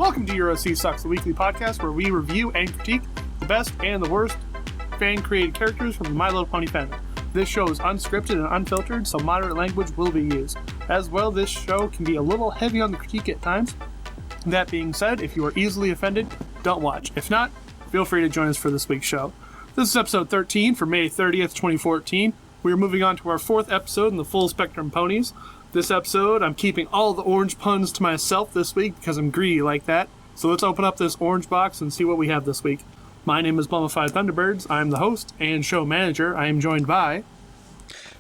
Welcome to EuroC Sucks, the weekly podcast where we review and critique the best and the worst fan-created characters from the My Little Pony Fandom. This show is unscripted and unfiltered, so moderate language will be used. As well, this show can be a little heavy on the critique at times. That being said, if you are easily offended, don't watch. If not, feel free to join us for this week's show. This is episode 13 for May 30th, 2014. We are moving on to our fourth episode in the full Spectrum Ponies. This episode, I'm keeping all the orange puns to myself this week because I'm greedy like that. So let's open up this orange box and see what we have this week. My name is Bummified Thunderbirds. I'm the host and show manager. I am joined by...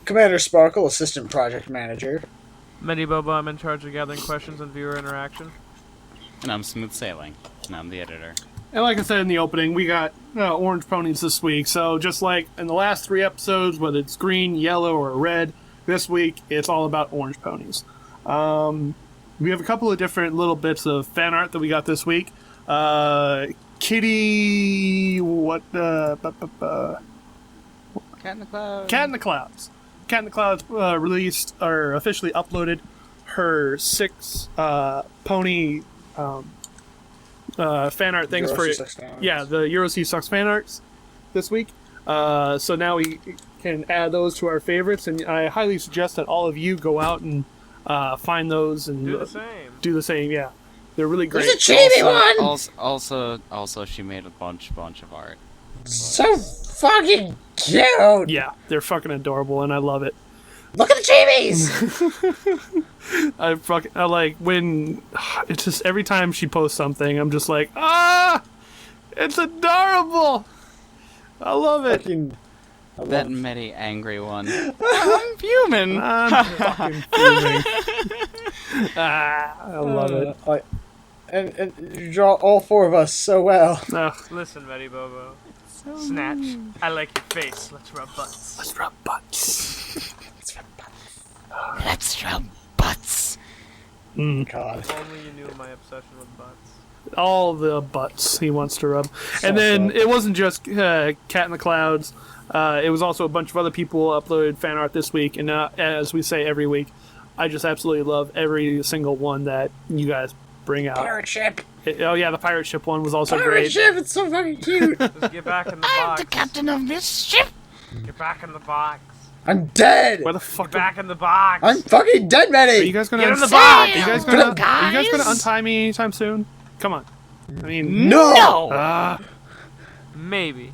Commander Sparkle, Assistant Project Manager. Medi Boba, I'm in charge of gathering questions and viewer interaction. And I'm Smooth Sailing, and I'm the editor. And like I said in the opening, we got orange ponies this week. So just like in the last three episodes, whether it's green, yellow, or red, this week it's all about orange ponies. We have a couple of different little bits of fan art that we got this week. Kitty... What? Cat in the Clouds. Cat in the Clouds. Cat in the Clouds released, or officially uploaded, her 6 pony fan art things for it. Yeah, the EuroC Sucks fan arts this week. So now we can add those to our favorites, and I highly suggest that all of you go out and find those and Do the same. Do the same, yeah. They're really great. There's a chibi one! Also, she made a bunch of art. So fucking cute! Yeah, they're fucking adorable, and I love it. Look at the chibis! I like when it's just every time she posts something, I'm just like, it's adorable. I love it. That Medi angry one. I'm fuming. I'm fucking fuming. I love it. And you draw all 4 of us so well. Listen, Medi Bobo. Snatch. I like your face. Let's rub butts. Let's rub butts. Let's rub butts. God. If only you knew my obsession with butts. All the butts he wants to rub. And then it wasn't just Cat in the Clouds. It was also a bunch of other people uploaded fan art this week. And as we say every week, I just absolutely love every single one that you guys bring out. Pirate ship! The pirate ship one was also Pirate great. ship, it's so fucking cute! Just get back in the box. I'm the captain of this ship. Get back in the box. I'm dead! Where the fuck? Get back in the box. I'm fucking dead, Are Manny! you guys gonna? Get in the box! Are you guys gonna untie me anytime soon? Come on. I mean, No! Maybe.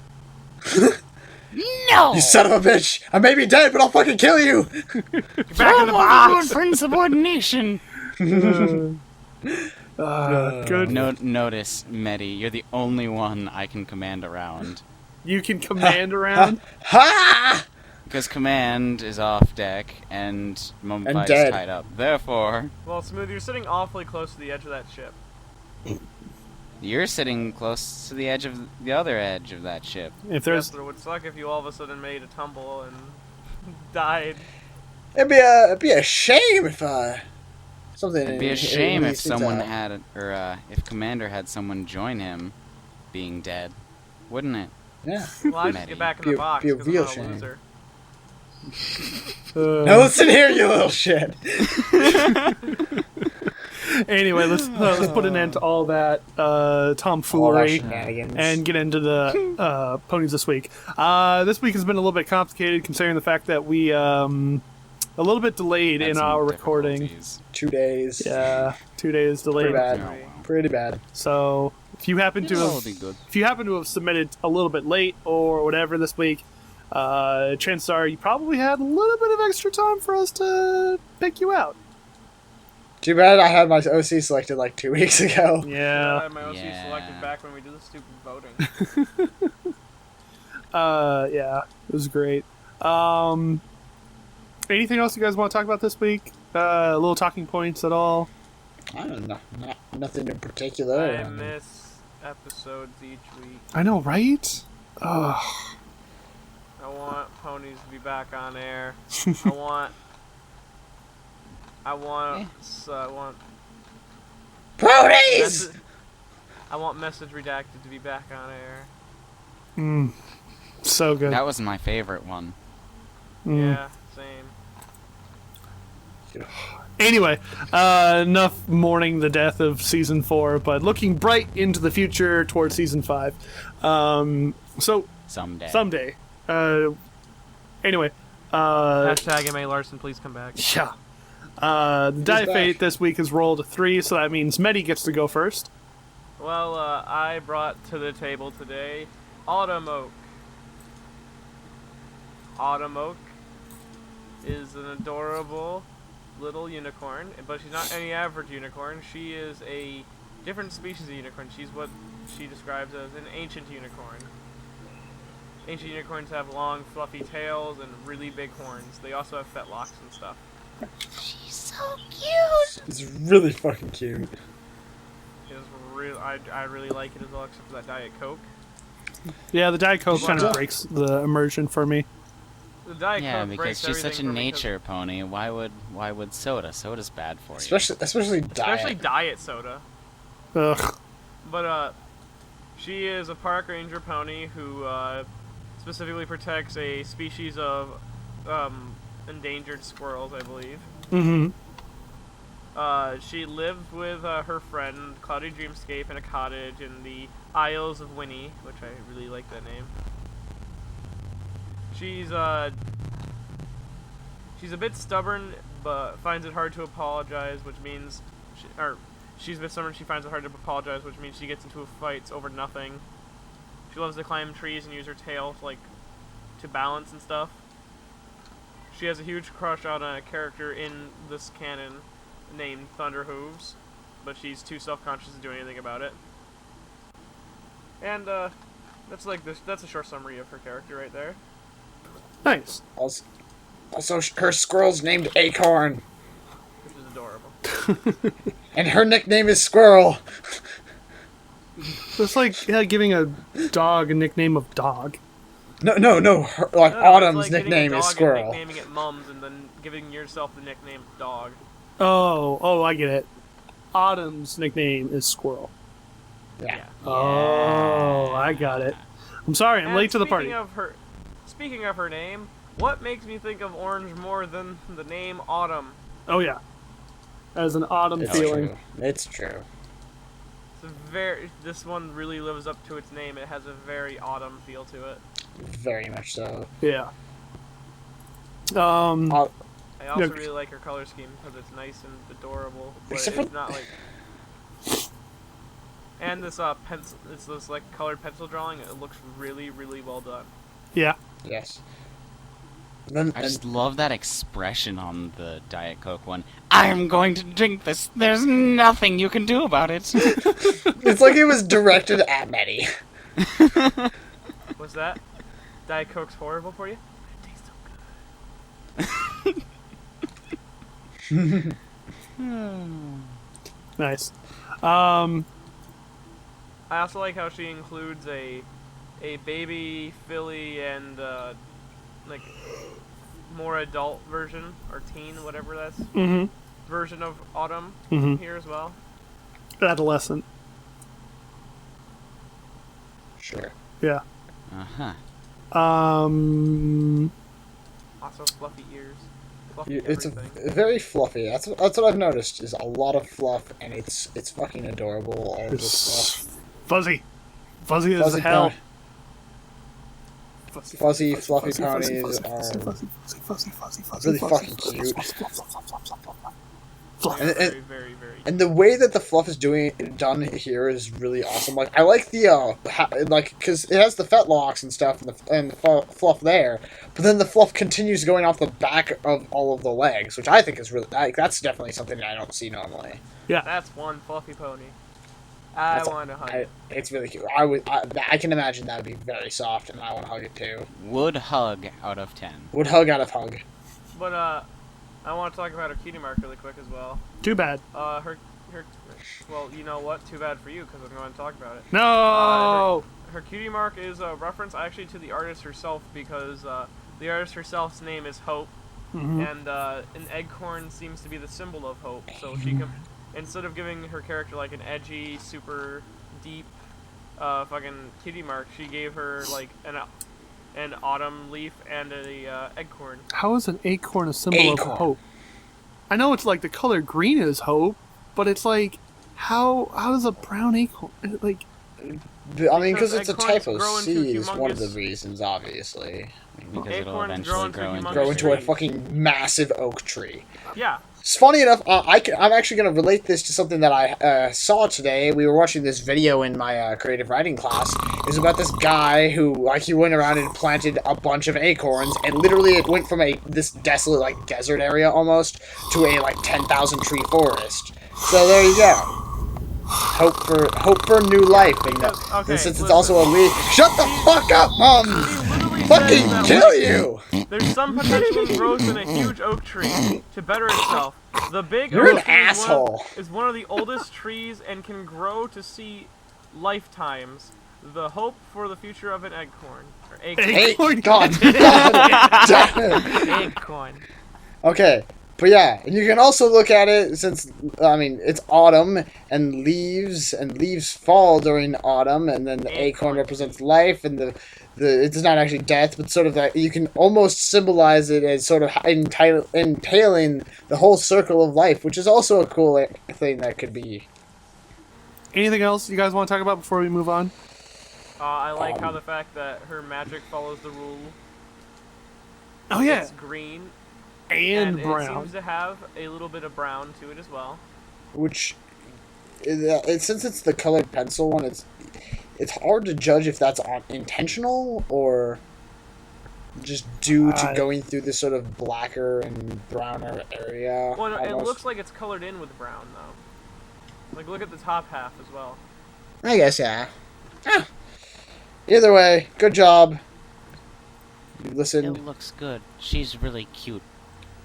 No. You son of a bitch! I may be dead, but I'll fucking kill you! Get back in the box. For insubordination. good. Notice, Medi, you're the only one I can command around. You can command around. Ha! Because command is off deck and Mumbai dead. is tied up. Therefore, Well, Smooth, you're sitting awfully close to the edge of that ship. you're sitting close to the edge of the other edge of that ship. If there's Yes, it would suck if you all of a sudden made a tumble and died. It'd be a shame if something. It'd be a shame if someone had, or if Commander had someone join him, being dead, wouldn't it? Yeah. Well, I just Medi. get back in Be the a- box be a because I'm real not a shame. loser. Now listen here, you little shit. Anyway, let's put an end to all that tomfoolery shenanigans. and get into the ponies this week. This week has been a little bit complicated considering the fact that we a little bit delayed Had in some our recording. difficulties. 2 days. Yeah, 2 days delayed. Pretty bad. Oh, wow. Pretty bad. So if you happen to It'll have be good. submitted a little bit late or whatever this week, chances are you probably had a little bit of extra time for us to pick you out. Too bad I had my OC selected like 2 weeks ago. I Yeah. had my OC Yeah. selected back when we did the stupid voting. Yeah, it was great. Anything else you guys want to talk about this week? Little talking points at all? I don't know. Nothing in particular. I miss episodes each week. I know, right? Ugh. I want ponies to be back on air. I want Ponies! I want message redacted to be back on air. So good. That was my favorite one. Yeah, same. Anyway, enough mourning the death of season 4, but looking bright into the future towards season 5. So someday. Anyway. Hashtag M.A. Larson, please come back. Yeah. The Die of back. Fate this week has rolled a 3, so that means Medi gets to go first. Well, I brought to the table today Autumn Oak. Autumn Oak is an adorable little unicorn, but she's not any average unicorn. She is a different species of unicorn. She's what she describes as an ancient unicorn. Ancient unicorns have long, fluffy tails and really big horns. They also have fetlocks and stuff. She's so cute. It's really fucking cute. I really like it as well, except for that Diet Coke. Yeah, the Diet Coke kind Yeah. of breaks the immersion for me. The Diet Yeah, Coke because breaks she's such a everything for me 'cause- nature pony. Why would soda? Soda's bad for you. Especially diet. Especially diet soda. Ugh. But she is a park ranger pony who specifically protects a species of endangered squirrels, I believe. Mm-hmm. She lived with her friend Cloudy-Dreamscape in a cottage in the Isles of Winnie, which I really like that name. She's a bit stubborn, but finds it hard to apologize, which means she's a bit stubborn. She finds it hard to apologize, which means she gets into fights over nothing. She loves to climb trees and use her tail to balance and stuff. She has a huge crush on a character in this canon named Thunder Hooves, but she's too self-conscious to do anything about it. And that's a short summary of her character right there. Nice. Also, her squirrel's named Acorn, Which is adorable. and her nickname is Squirrel. It's like giving a dog a nickname of dog. No. Her, No, Autumn's it's like getting nickname a is dog Squirrel. and nicknaming it Mums and then giving yourself the nickname Dog. Oh, I get it. Autumn's nickname is Squirrel. Yeah. Oh, I got it. I'm sorry, I'm And late to the party. Speaking of her name, what makes me think of orange more than the name Autumn? Oh yeah, as an autumn It's feeling. true. It's true. This one really lives up to its name. It has a very autumn feel to it. Very much so. Yeah. Uh, I also Yeah. really like her color scheme because it's nice and adorable, but Except it's for- not like. And this pencil, it's this like colored pencil drawing. It looks really, really well done. Yeah. yes. And then, I just love that expression on the Diet Coke one. I'm going to drink this. There's nothing you can do about it. it's like it was directed at Medi. What's that? Diet Coke's horrible for you? It tastes so good. Nice. I also like how she includes a baby filly and like more adult version or teen, whatever that's Mm-hmm. version of Autumn Mhm. here as well. Adolescent. Sure. Yeah. Uh-huh. Also fluffy ears. Fluffy It's everything. very fluffy. That's what I've noticed. Is a lot of fluff, and it's fucking adorable. All of this It's stuff. fuzzy. Fuzzy as Fuzzy hell. Fuzzy, fluffy ponies are really fucking cute. Fluff. And- very, very, very. And the way that the fluff is done here is really awesome. Like I like the because it has the fetlocks and stuff and the fluff there, but then the fluff continues going off the back of all of the legs, which I think is really that's definitely something that I don't see normally. That's one fluffy pony. I That's- want to hug it. It's really cute. I can imagine that would be very soft, and I want to hug it too. Would hug out of 10. Would hug out of hug. But I want to talk about her cutie mark really quick as well. Too bad. Her, well, you know what? Too bad for you because I'm going to talk about it. No. Her cutie mark is a reference actually to the artist herself because the artist herself's name is Hope, and an eggcorn seems to be the symbol of hope. So she instead of giving her character like an edgy, super deep, fucking kitty mark, she gave her like an autumn leaf and a eggcorn. How is an acorn a symbol of Acorn. hope? I know it's like the color green is hope, but it's like, how does a brown acorn, like... I mean, because it's a acorns type of grow into seed is one of the humongous- reasons, obviously. Because it'll Acorns eventually grow into Grow into a trees. fucking massive oak tree. Yeah. It's funny enough, I'm actually going to relate this to something that I saw today. We were watching this video in my creative writing class. It was about this guy who, like, he went around and planted a bunch of acorns, and literally it went from this desolate, like, desert area almost to a, like, 10,000 tree forest. So there you go. Hope for new life. Okay, And since it's listen. also a leaf, shut the fuck up, Mom! Literally Fucking says that kill you! There's some potential in growth in a huge oak tree to better itself. The big You're oak an tree asshole. is one of the oldest trees and can grow to see lifetimes. The hope for the future of an eggcorn. Or acorn. Hey, Acorn. God damn it. Acorn. Okay, but yeah, and you can also look at it since, I mean, it's autumn, and leaves fall during autumn, and then the acorn represents life, and it's not actually death, but sort of that, you can almost symbolize it as sort of entailing the whole circle of life, which is also a cool thing that could be. Anything else you guys want to talk about before we move on? I like how the fact that her magic follows the rule. Oh yeah, It's green. and It brown. seems to have a little bit of brown to it as well. Which, since it's the colored pencil one, it's hard to judge if that's intentional or just due to going through this sort of blacker and browner area. Well, it almost. looks like it's colored in with brown, though. Like, look at the top half as well. I guess, yeah. Either way, good job. You It listened. looks good. She's really cute.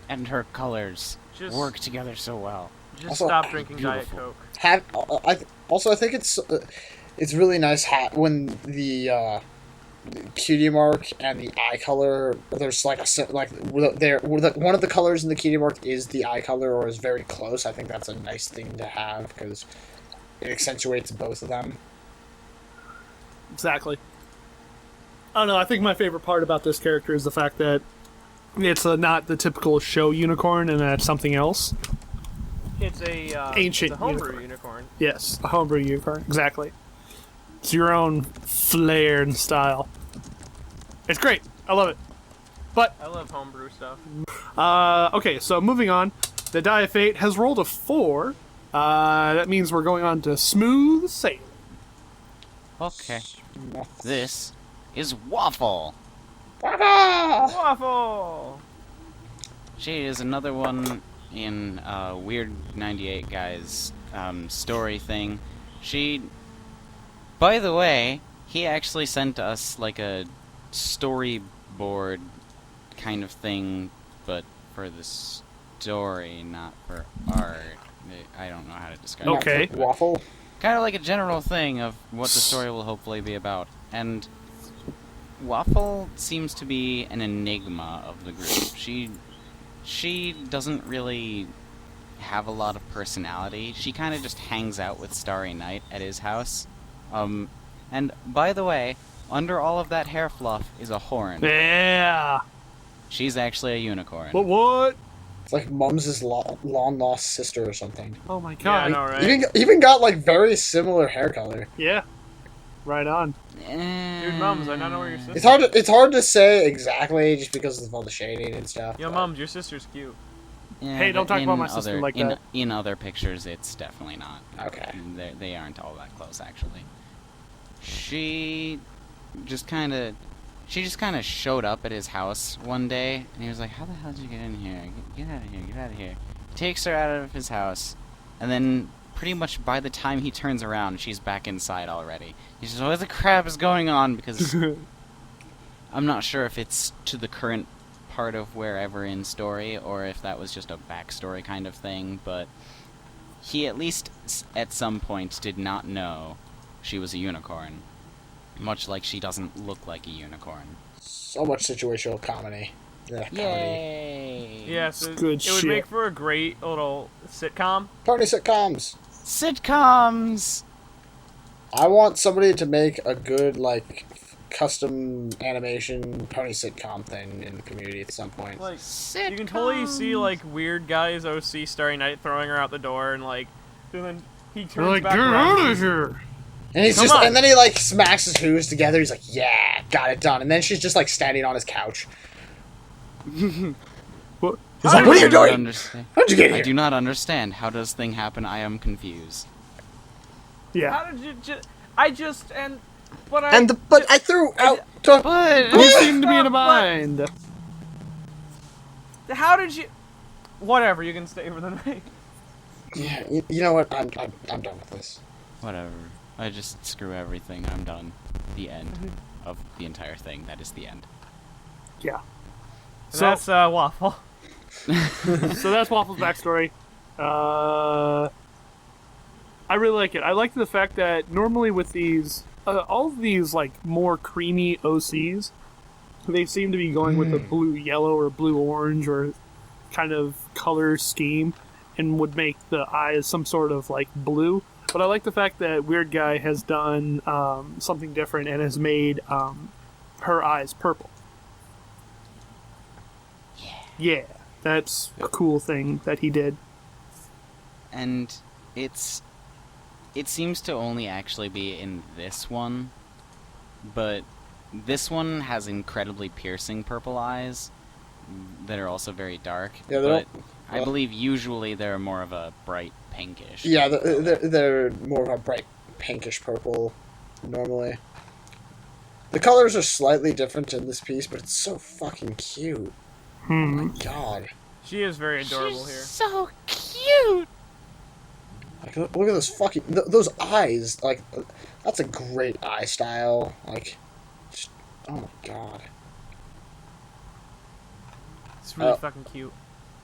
And her colors Just- work together so well. Just Also, stop drinking Diet beautiful. Coke. I think it's really nice when the cutie mark and the eye color. There's like one of the colors in the cutie mark is the eye color or is very close. I think that's a nice thing to have because it accentuates both of them. Exactly. I don't know. I think my favorite part about this character is the fact that it's not the typical show unicorn, and that's something else. It's a Ancient it's a homebrew unicorn. unicorn. Yes, a homebrew unicorn. Exactly. It's your own flair and style. It's great. I love it. But I love homebrew stuff. okay, so moving on. The Die of Fate has rolled a 4. That means we're going on to smooth sailing. Okay. This is Waffle. Waffle! She is another one in Weird 98 Guy's story thing. By the way, he actually sent us like a storyboard kind of thing, but for the story, not for art. I don't know how to describe it. Okay. Waffle. Kind of like a general thing of what the story will hopefully be about. And Waffle seems to be an enigma of the group. She doesn't really have a lot of personality. She kind of just hangs out with Starry Night at his house. And by the way, under all of that hair fluff is a horn. Yeah. She's actually a unicorn. What? It's like Mum's long lost sister or something. Oh my Yeah, I god. know, right? Even got like very similar hair color. Yeah. Right on. Dude, Mums, I don't know where your sister It's hard to say exactly just because of all the shading and stuff. Yo, but- Mums, your sister's cute. Yeah, Hey, don't but talk about in my sister like in, that. In other pictures, it's definitely not. Okay. They aren't all that close, actually. She just kind of showed up at his house one day, and he was like, "How the hell did you get in here? Get out of here! Get out of here!" He takes her out of his house, and then pretty much by the time he turns around, she's back inside already. He says, "What the crap is going on?" Because I'm not sure if it's to the current part of wherever in story, or if that was just a backstory kind of thing, but he at least at some point did not know she was a unicorn. Much like she doesn't look like a unicorn. So much situational comedy. Yeah, comedy. Yay! Yeah, so It's good it would shit. make for a great little sitcom. Party sitcoms. Sitcoms! I want somebody to make a good, like, custom animation pony sitcom thing in the community at some point. Like, you can totally see, like, weird guys OC Starry Night throwing her out the door, and, like, then he turns Like, back get around. out of here! And he's Come just, on. and then he like smacks his shoes together. He's like, "Yeah, got it done." And then she's just like standing on his couch. What? He's like, "What are you I do not doing? understand. How'd you get I here?" do not understand. How does thing happen? I am confused. Yeah. How did you just... I just... And... But I... But I threw out. But you seem to be in a bind. How did you... Whatever, you can stay for the night. Yeah, you know what? I'm done with this. Whatever. I just screw everything. I'm done. The end of the entire thing. That is the end. Yeah. So that's Waffle. So that's Waffle's backstory. I really like it. I like the fact that normally with these, all of these like more creamy OCs, they seem to be going with a blue-yellow or blue-orange or kind of color scheme, and would make the eyes some sort of like blue. But I like the fact that Weird Guy has done something different and has made her eyes purple. Yeah, that's a cool thing that he did. And it seems to only actually be in this one, but this one has incredibly piercing purple eyes that are also very dark. Yeah, but I believe usually they're more of a bright pinkish. Yeah, they're more of a bright pinkish purple normally. The colors are slightly different in this piece, but it's so fucking cute. Oh my god. She is very adorable here. So cute. Like, look at those fucking those eyes. Like, that's a great eye style. Like, just, oh my god. It's really fucking cute.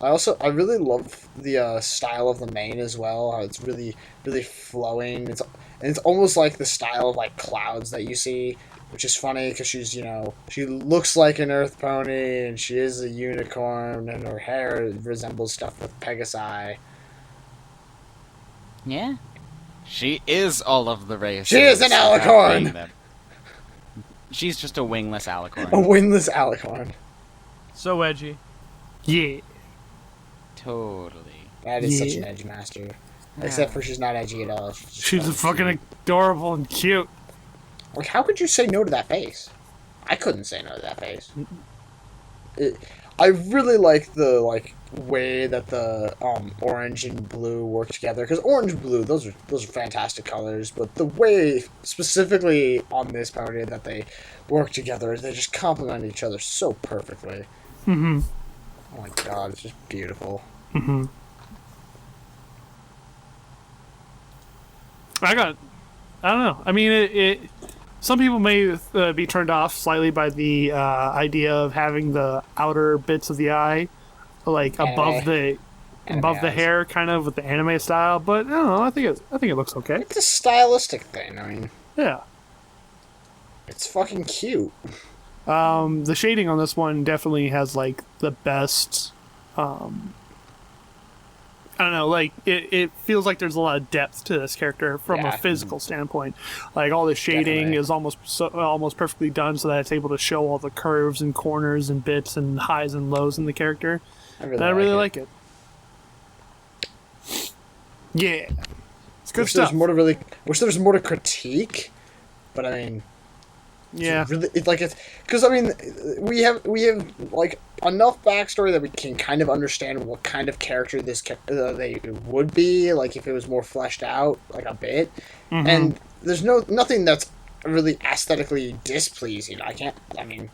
I really love the style of the mane as well. How it's really flowing. It's almost like the style of like clouds that you see, which is funny because she's, you know, she looks like an earth pony and she is a unicorn and her hair resembles stuff with Pegasi. Yeah? She is all of the races. She is an without alicorn! being them. She's just a wingless alicorn. A wingless alicorn. So edgy. Yeah. Totally. That is such Yeah. an edgy master. Except for she's not edgy at all. She's fucking adorable and cute. Like, how could you say no to that face? I couldn't say no to that face. I really like the way that the orange and blue work together, because orange and blue, those are fantastic colors. But the way specifically on this pony that they work together, they just complement each other so perfectly. Mm-hmm. Oh my god, it's just beautiful. Mm-hmm. I don't know. I mean, some people may be turned off slightly by the idea of having the outer bits of the eye, like above the eyes. hair, kind of with the anime style. But I don't know. I think it looks okay. It's a stylistic thing. I mean, Yeah. it's fucking cute. The shading on this one definitely has like the best. I don't know, like it feels like there's a lot of depth to this character from Yeah. a physical standpoint. Like all the shading Definitely. is almost perfectly done, so that it's able to show all the curves and corners and bits and highs and lows in the character. And I really like it. Yeah, it's good Wish stuff. wish there was more to critique, but I mean, Yeah, because I mean, we have like enough backstory that we can kind of understand what kind of character they would be, like if it was more fleshed out like a bit. Mm-hmm. And there's nothing that's really aesthetically displeasing. I mean,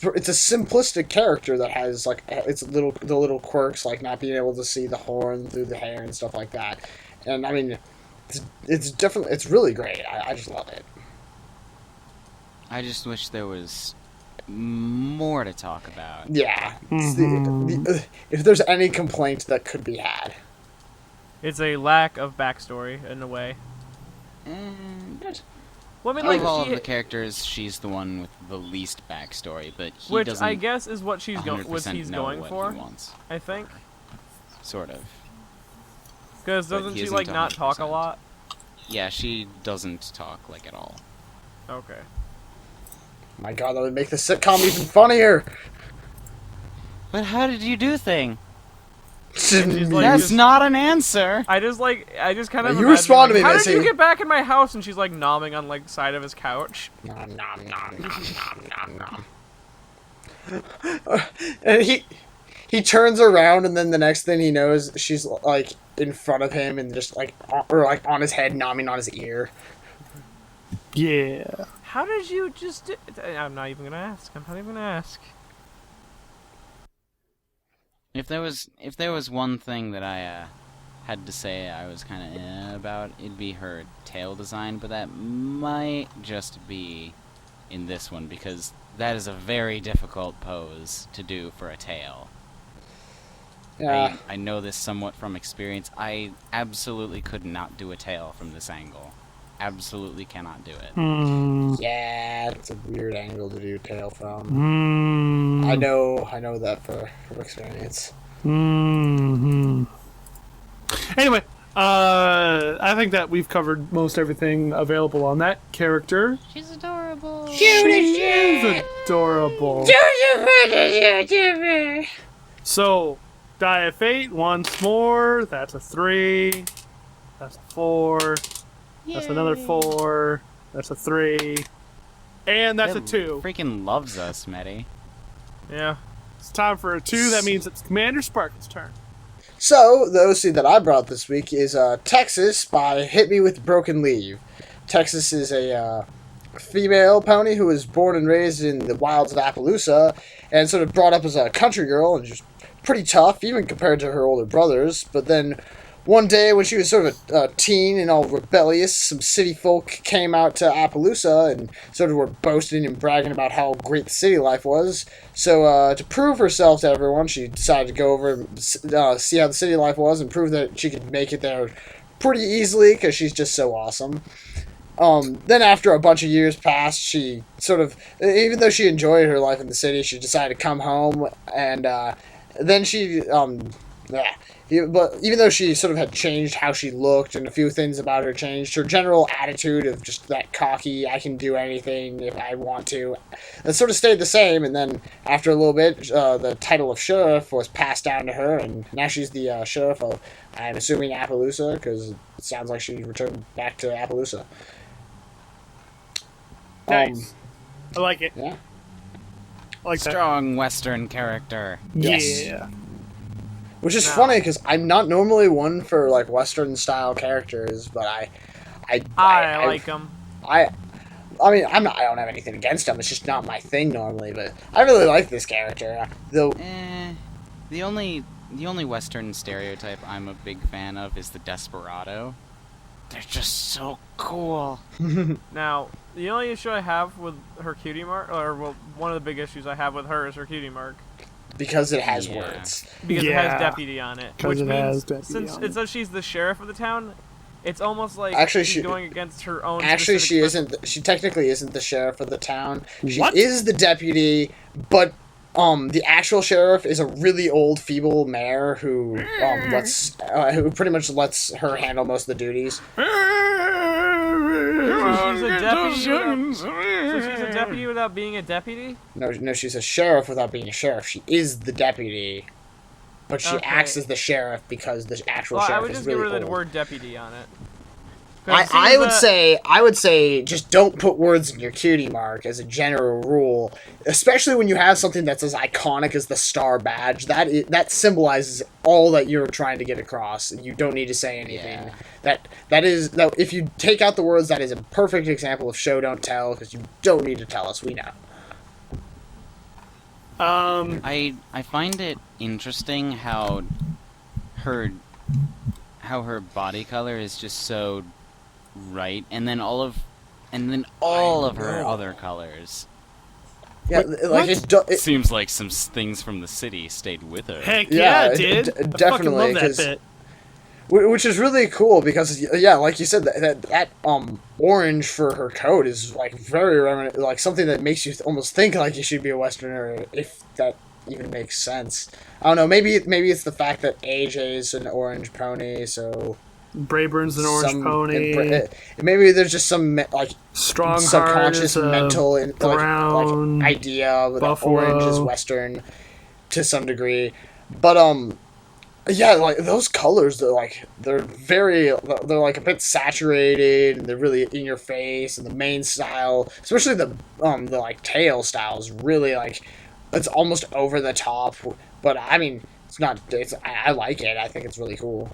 it's a simplistic character that has like the little quirks, like not being able to see the horn through the hair and stuff like that. And I mean, it's really great. I just love it. I just wish there was more to talk about. Yeah. It's Mm-hmm. if there's any complaint that could be had. It's a lack of backstory in a way. And Well, I mean, out like of all of she, the characters, she's the one with the least backstory, but he which doesn't I guess is what she's 100% he's know going what for. he wants. I think, Sort of. because But doesn't he she isn't like not talk a 100%. lot? Yeah, she doesn't talk like at all. Okay. My God, that would make the sitcom even funnier. But how did you do thing? She's like, That's just- not an answer. I just kind of. You imagine, respond to like, me, how did you Missy." get back in my house? And she's like nomming on like side of his couch. Nom nom nom nom nom nom nom. And he turns around, and then the next thing he knows, she's like in front of him and just like on his head, nomming on his ear. Yeah. How did you just? I'm not even gonna ask. I'm not even gonna ask. If there was one thing that I had to say I was kind of about, it'd be her tail design, but that might just be in this one because that is a very difficult pose to do for a tail. Yeah. I know this somewhat from experience. I absolutely could not do a tail from this angle. Absolutely cannot do it. Yeah, it's a weird angle to do tail from. Mm. I know that from experience. Anyway, I think that we've covered most everything available on that character. She's adorable. She is adorable. So, die of fate once more. That's a 3. That's a 4. That's another 4. That's a 3. And that's a It 2. Freaking loves us, Medi. Yeah. It's time for a 2. That means it's Commander Sparkle's turn. So, the OC that I brought this week is Texas by Hit Me With Broken Leaf. Texas is a female pony who was born and raised in the wilds of Appaloosa and sort of brought up as a country girl and just pretty tough, even compared to her older brothers. But then one day when she was sort of a teen and all rebellious, some city folk came out to Appaloosa and sort of were boasting and bragging about how great the city life was. So to prove herself to everyone, she decided to go over and see how the city life was and prove that she could make it there pretty easily because she's just so awesome. Then after a bunch of years passed, she sort of, even though she enjoyed her life in the city, she decided to come home, and then she, but even though she sort of had changed how she looked and a few things about her changed, her general attitude of just that cocky, I can do anything if I want to, that sort of stayed the same, and then after a little bit, the title of sheriff was passed down to her, and now she's the sheriff of, I'm assuming, Appaloosa, because it sounds like she returned back to Appaloosa. Nice. I like it. Yeah. I like that. Strong Western character. Yes. Yeah. Which is No. funny because I'm not normally one for like Western style characters, but I I like him. I mean, I don't have anything against them. It's just not my thing normally. But I really like this character. Though, The only Western stereotype I'm a big fan of is the desperado. They're just so cool. Now, the only issue I have with her cutie mark, or well, one of the big issues I have with her is her cutie mark. because it has Yeah. words. Because it Yeah. has deputy on it. 'Cause Which it means, has deputy since on it it. says she's the sheriff of the town, it's almost like Actually, she's she- going against her own Actually, specific she isn't. She technically isn't the sheriff of the town. She What? is the deputy, but the actual sheriff is a really old, feeble mayor who who pretty much lets her handle most of the duties. So she's a deputy. So she's a deputy without being a deputy. No, she's a sheriff without being a sheriff. She is the deputy, but she Okay. acts as the sheriff because the actual Well, I sheriff would is just really give her the old. word deputy on it. 'Cause it I seems would that- I would say just don't put words in your cutie mark as a general rule, especially when you have something that's as iconic as the star badge. That symbolizes all that you're trying to get across. You don't need to say anything. Yeah. That if you take out the words, that is a perfect example of show don't tell, because you don't need to tell us. We know. I find it interesting how her body color is just so right, and then all of her other colors. Yeah, like it Seems like some things from the city stayed with her. Heck Yeah, yeah, it did. I fucking definitely, love that 'cause- bit. which is really cool because yeah, like you said, that orange for her coat is like very like something that makes you almost think like you should be a Westerner, if that even makes sense. I don't know. Maybe it's the fact that AJ is an orange pony, so Brayburn's an orange pony. Maybe there's just some like Strongheart subconscious is a mental brown. like idea that Buffalo. orange is Western to some degree, but yeah, like those colors, they're like they're like a bit saturated and they're really in your face, and the main style, especially the like tail style, is really like it's almost over the top. But I mean, I like it. I think it's really cool.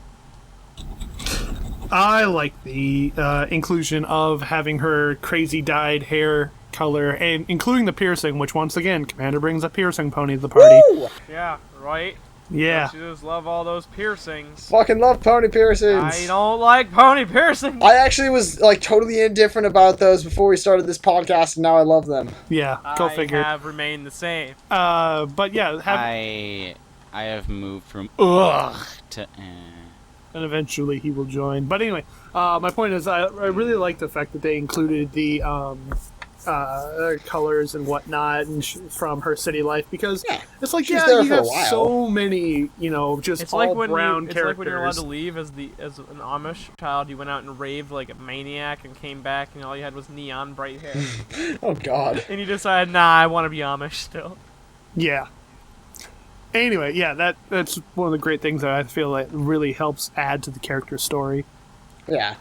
I like the inclusion of having her crazy dyed hair color, and including the piercing, which once again, Commander brings a piercing pony to the party. Woo! Yeah, right? Yeah. Don't you just love all those piercings? Fucking love pony piercings. I don't like pony piercings. I actually was like totally indifferent about those before we started this podcast, and now I love them. Yeah, go figure. I have remained the same. But yeah, I have moved from ugh to and eventually he will join. But anyway, my point is, I really like the fact that they included the colors and whatnot and from her city life, because it's like, she's there you for a have while. so many, just It's all like when brown it's characters. like when you're allowed to leave as an Amish child. You went out and raved like a maniac and came back, and all you had was neon bright hair. Oh God. And you decided, nah, I want to be Amish still. Yeah. Anyway, yeah, that's one of the great things that I feel like really helps add to the character story. Yeah.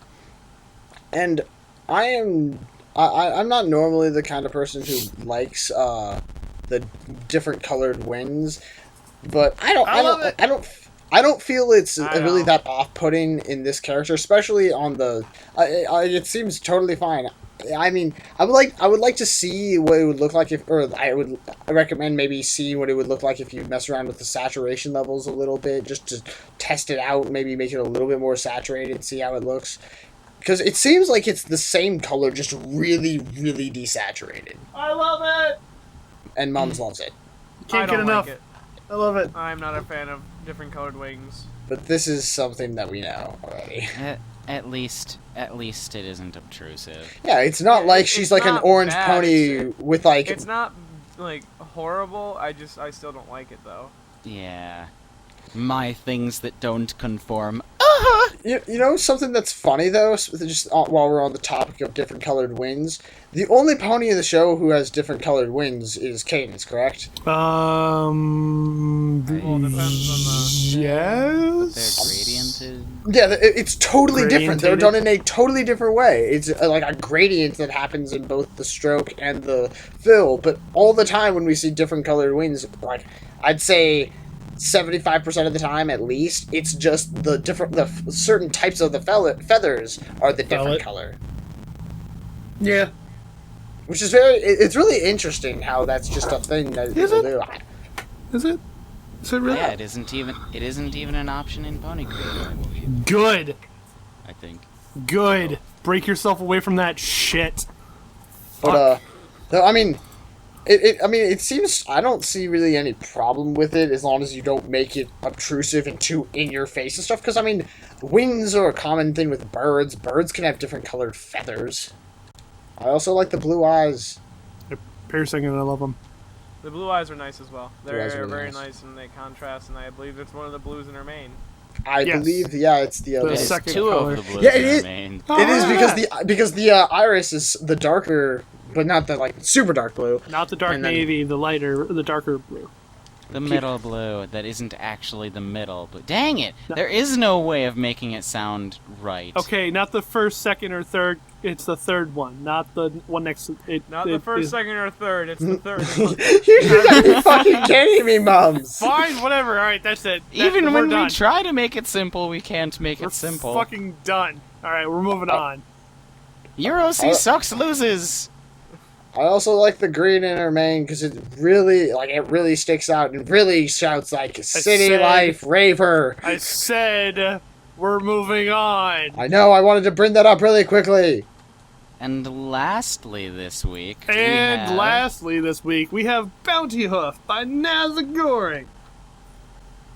And I'm not normally the kind of person who likes the different colored wings, but I don't feel it's really that off-putting in this character, especially on the. It seems totally fine. I mean, I would like to see what it would look like I recommend maybe seeing what it would look like if you mess around with the saturation levels a little bit, just to test it out, maybe make it a little bit more saturated, see how it looks. Because it seems like it's the same color, just really, really desaturated. I love it! And Mums loves it. Can't get enough. Like it. I love it. I'm not a fan of different colored wings. But this is something that we know already. at least it isn't obtrusive. Yeah, it's not like she's like an not orange bad, pony with like... It's not like horrible. I still don't like it though. Yeah. My things that don't conform. You know something that's funny though, just while we're on the topic of different colored wings, the only pony in the show who has different colored wings is Cadence, correct? Well, it depends on Yes. They're gradiented. Yeah, it's totally different. They're Gradientated. done in a totally different way. It's like a gradient that happens in both the stroke and the fill, but all the time when we see different colored wings, like I'd say 75% of the time at least, it's just the certain types of the feathers are the different Fellet. color. Yeah. Which is it's really interesting how that's just a thing that Is people it? do. Is it? Is it really? Yeah, it isn't even an option in Pony Creator, I believe. Good. I think. Good. Break yourself away from that shit. But I mean, it seems I don't see really any problem with it as long as you don't make it obtrusive and too in your face and stuff. Because I mean, wings are a common thing with birds. Birds can have different colored feathers. I also like the blue eyes. They're piercing and I love them. The blue eyes are nice as well. Blue eyes are They're really very nice. nice and they contrast, and I believe it's one of the blues in her mane. I Yes. believe, yeah, it's the other. The It's second two color. of the blues Yeah, it in is. the main. It is Ah! because the iris is the darker, but not the like super dark blue. Not the dark And then- navy, the darker blue. The middle blue that isn't actually the middle blue. Dang it! There is no way of making it sound right. Okay, not the first, second, or third. It's the third one, not the one next to it. Not the first, second, or third. It's the third. You gotta be fucking kidding me, Mums. Fine, whatever. All right, that's it. Even we're when done. we try to make it simple, we can't make We're it simple. fucking done. All right, we're moving on. Your OC sucks loses. I also like the green in her mane because it really sticks out and really shouts like city said- life raver. I said we're moving on. I know. I wanted to bring that up really quickly. And lastly this week, we And have- lastly, this week we have Bounty Hoof by Nazagoring.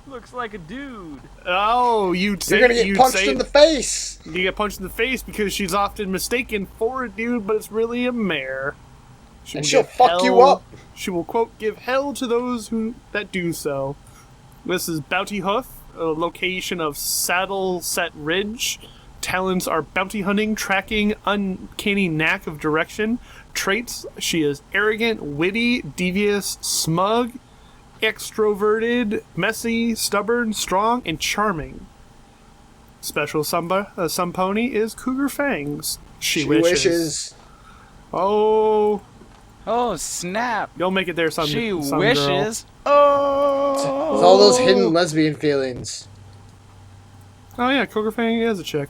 Looks like a dude. Oh, you'd say You're gonna get you'd punched say in the face. you get punched in the face because she's often mistaken for a dude, but it's really a mare. And will she'll give fuck you hell- up. She will quote give hell to those that do so. This is Bounty Hoof, location of Saddle Set Ridge. Talents are bounty hunting, tracking, uncanny knack of direction. Traits: she is arrogant, witty, devious, smug, extroverted, messy, stubborn, strong, and charming. Special some pony is Cougar Fangs. She wishes. Oh, Oh, snap! you'll make it there, some She some wishes. With Oh! all those hidden lesbian feelings. Girl. Oh yeah, Cougar Fang is a chick.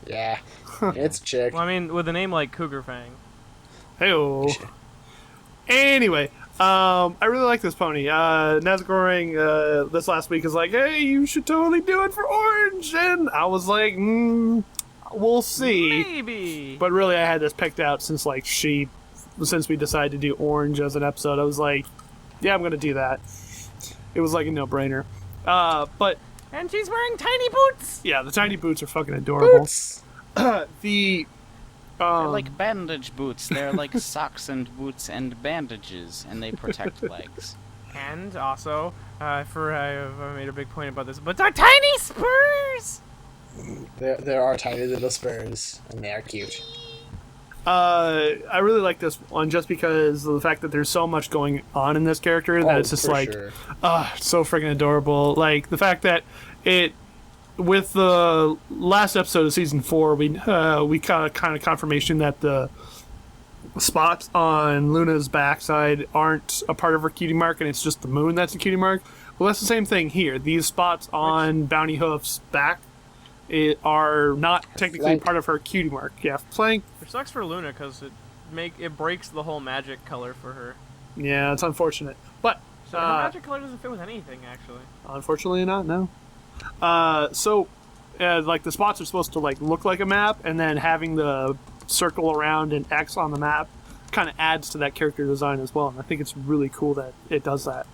Yeah, it's a chick. Well, I mean, with a name like Cougar Fang. Hey-o. Anyway, I really like this pony. Nazgoreng this last week is like, hey, you should totally do it for Orange, and I was like, we'll see. Maybe. But really, I had this picked out since we decided to do Orange as an episode. I was like, yeah, I'm gonna do that. It was like a no-brainer. But And she's wearing tiny boots. yeah, the tiny boots are fucking adorable. Boots. The They're like bandage boots. They're like socks and boots and bandages, and they protect legs. And also, I made a big point about this, but they're tiny spurs. There are tiny little spurs, and they are cute. I really like this one just because of the fact that there's so much going on in this character that it's just for like, sure. it's so freaking adorable. Like the fact that with the last episode of season 4, we got kind of confirmation that the spots on Luna's backside aren't a part of her cutie mark, and it's just the moon that's a cutie mark. Well, that's the same thing here. These spots on Bounty Hoof's back are not technically Flank. part of her cutie mark. Yeah, flank. Which sucks for Luna because it breaks the whole magic color for her. Yeah, it's unfortunate, but So her magic color doesn't fit with anything, actually. unfortunately not. No. Like the spots are supposed to like look like a map, and then having the circle around an X on the map kind of adds to that character design as well. And I think it's really cool that it does that.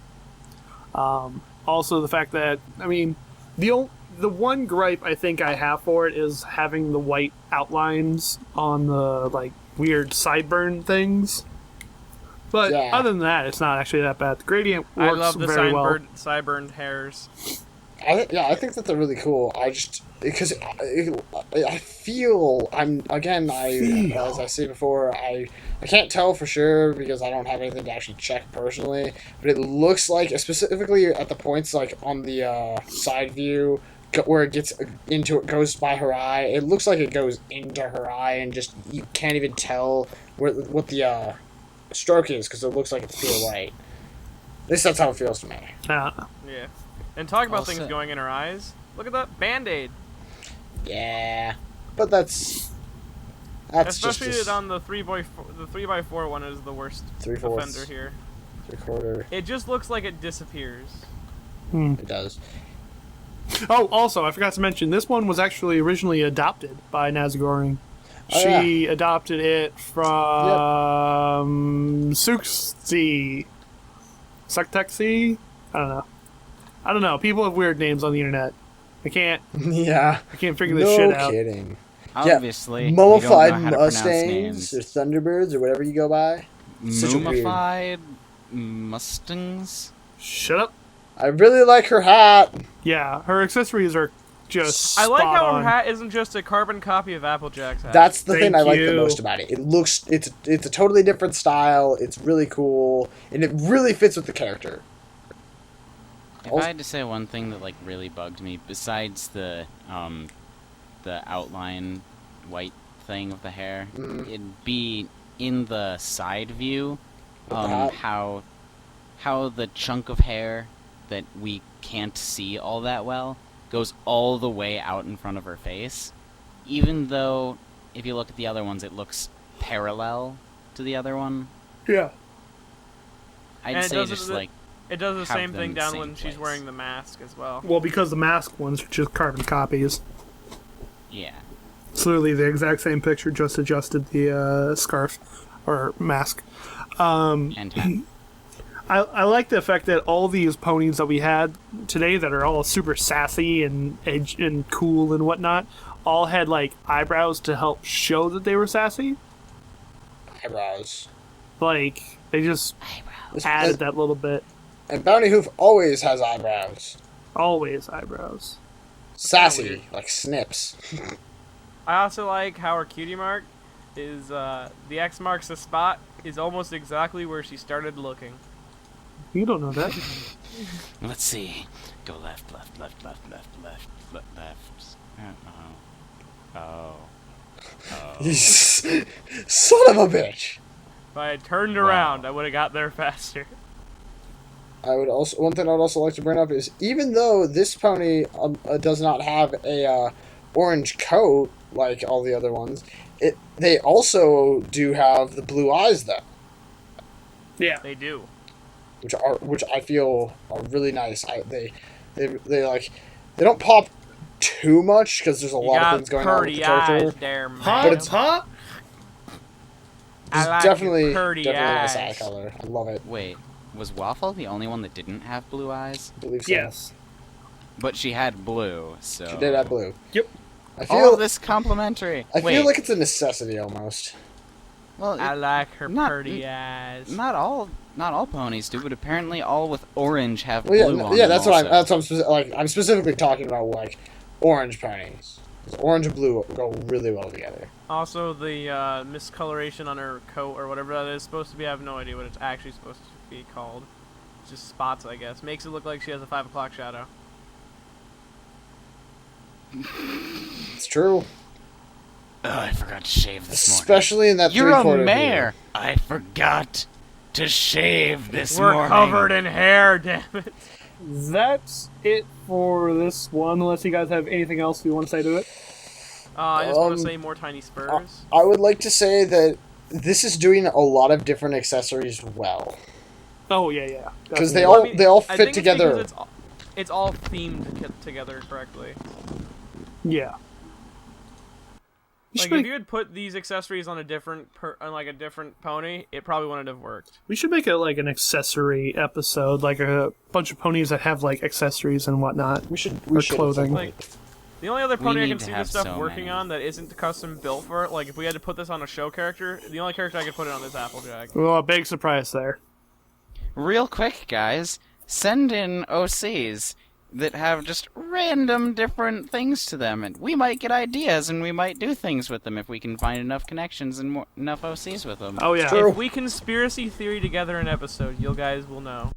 Also, the fact that the one gripe I think I have for it is having the white outlines on the like weird sideburn things. But Yeah. other than that, it's not actually that bad. The gradient I works love the very well. sideburned hairs. I think that they're really cool. Because I feel as I said before, I can't tell for sure because I don't have anything to actually check personally. But it looks like, specifically at the points like on the side view where it goes by her eye. It looks like it goes into her eye, and just you can't even tell what the stroke is because it looks like it's pure white. At least that's how it feels to me. Yeah. And talk about Also- things going in her eyes. Look at that Band-Aid. Yeah, but that's Especially just on the 3x4 one is the worst 3/4, offender here. 3/4. It just looks like it disappears. It does. Oh, also, I forgot to mention, this one was actually originally adopted by Nazgoreng. Oh, She adopted it from Suxi. Suktexi? I don't know. People have weird names on the internet. I can't Yeah. figure this shit out. No kidding. Obviously, we don't Mummified know how to pronounce Mustangs names. or Thunderbirds or whatever you go by. Such a weird- Mummified Mustangs. Shut up. I really like her hat. Yeah, her accessories are just I like spot how on. her hat isn't just a carbon copy of Applejack's hat. That's the thing Thank I like the you. most about it. It's a totally different style. It's really cool, and it really fits with the character. If I had to say one thing that like really bugged me, besides the outline white thing of the hair, it'd be in the side view, hat? how the chunk of hair that we can't see all that well goes all the way out in front of her face, even though if you look at the other ones, it looks parallel to the other one. Yeah. I'd And it say doesn't- just like It does the have same them thing in the down same when she's place. wearing the mask as well. Well, because the mask ones are just carbon copies. yeah. It's literally the exact same picture, just adjusted the scarf or mask. And hat. I like the fact that all these ponies that we had today that are all super sassy and edge and cool and whatnot, all had like eyebrows to help show that they were sassy. Eyebrows. Like they just This- added that little bit. And Bounty Hoof always has eyebrows. Always eyebrows. Sassy, like Snips. I also like how her cutie mark is the X marks the spot is almost exactly where she started looking. You don't know that. Let's see. Go left, left, left, left, left, left, left. Oh. Son of a bitch. If I had turned Wow. around, I would have got there faster. One thing I would also like to bring up is even though this pony does not have a orange coat like all the other ones, they also do have the blue eyes though, Yeah. They do. which I feel are really nice. They don't pop too much because there's a lot of things going on with the character. There, But it's hot. It's I like definitely your pretty a nice eye eyes. color. I love it. Wait, was Waffle the only one that didn't have blue eyes? I believe so. Yes. But she had blue, so... She did have blue. Yep. I All feel this complimentary. I Wait, feel like it's a necessity almost. well, I like her Not- pretty eyes. not all ponies do, but apparently all with orange have Well, blue on yeah, them that's what also. I'm specifically talking about, like orange ponies. 'Cause orange and blue go really well together. Also, the miscoloration on her coat or whatever that is supposed to be, I have no idea what it's actually supposed to be called. It's just spots, I guess. Makes it look like she has a 5 o'clock shadow. It's true, Oh, I forgot to shave this morning. especially in that You're a 3/4 mayor. I forgot to shave this We're morning. covered in hair, damn it. That's it for this one, unless you guys have anything else you want to say to it. I just want Um, to say more tiny spurs. I would like to say that this is doing a lot of different accessories well Oh, yeah. because Definitely. they all I fit think together. It's all themed together correctly. Yeah. We Like should, if make, you had put these accessories on a different a different pony, it probably wouldn't have worked. we should make it like an accessory episode, like a bunch of ponies that have like accessories and whatnot. We should Or at some clothing. point. Like the only other pony I need can to see have this stuff so working many. on that isn't custom built for it, like if we had to put this on a show character, the only character I could put it on is Applejack. Well, a big surprise there. Real quick, guys, send in OCs that have just random different things to them, and we might get ideas, and we might do things with them if we can find enough connections and enough OCs with them. Oh, yeah. True. If we conspiracy theory together an episode, you guys will know.